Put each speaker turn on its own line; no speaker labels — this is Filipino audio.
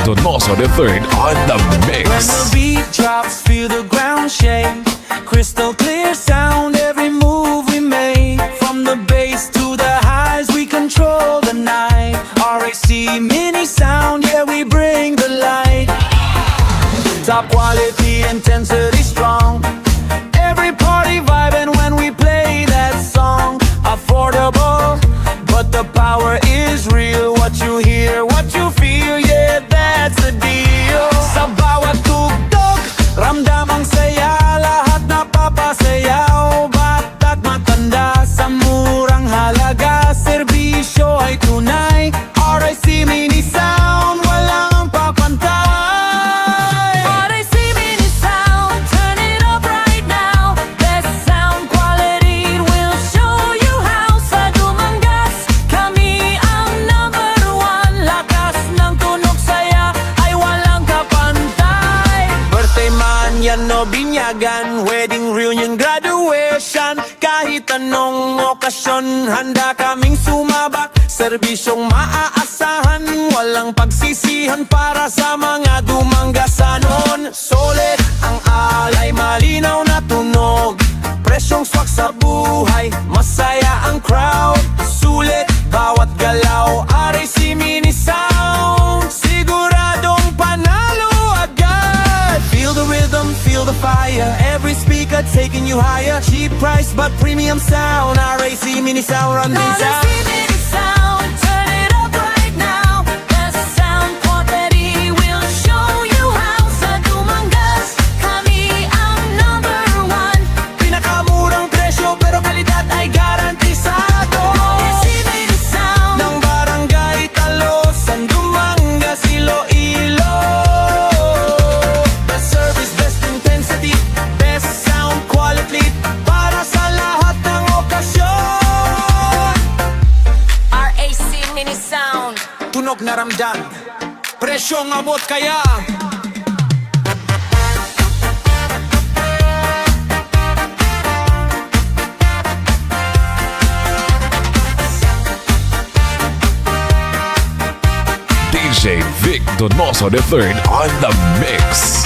Donoso III on the mix.
When the beat drops, feel the ground shake. Crystal clear sound, every move we make. From the bass to the highs, we control the night. R.A.C. mini sound, yeah, we bring the light. Top quality, intensity strong. Every party vibing when we play that song. Affordable, but the power is real. What you hear, what you feel, yeah, that's the deal. Sa bawat tugtog, ramdam ang saya. Lahat napapasayaw, bata't matanda. Sa murang halaga, serbisyo ay tunay. R.A.C. mini sound, walang papantay. R.A.C. mini sound, turn it up right now. Best sound quality, we'll show you how. Sa Dumangas, kami ang number one. Lakas ng tunog saya ay walang kapantay. Birthday man yan o binyagan, wedding reunion, graduation. Kahit anong okasyon, handa kaming sumabak. Serbisyong maaasahan, walang pagsisihan para sa mga Dumanggasanon. Solid ang alay, malinaw na tunog. Presyong swak sa buhay, masaya ang crowd. Sulit bawat galaw, R.A.C. mini sound. Siguradong panalo agad. Feel the rhythm, feel the fire. Every speaker taking you higher. Cheap price but premium sound. R.A.C. mini sound, run things out. Tunog na ramdam, presyong abot kaya.
DJ Vic Donoso III on the mix.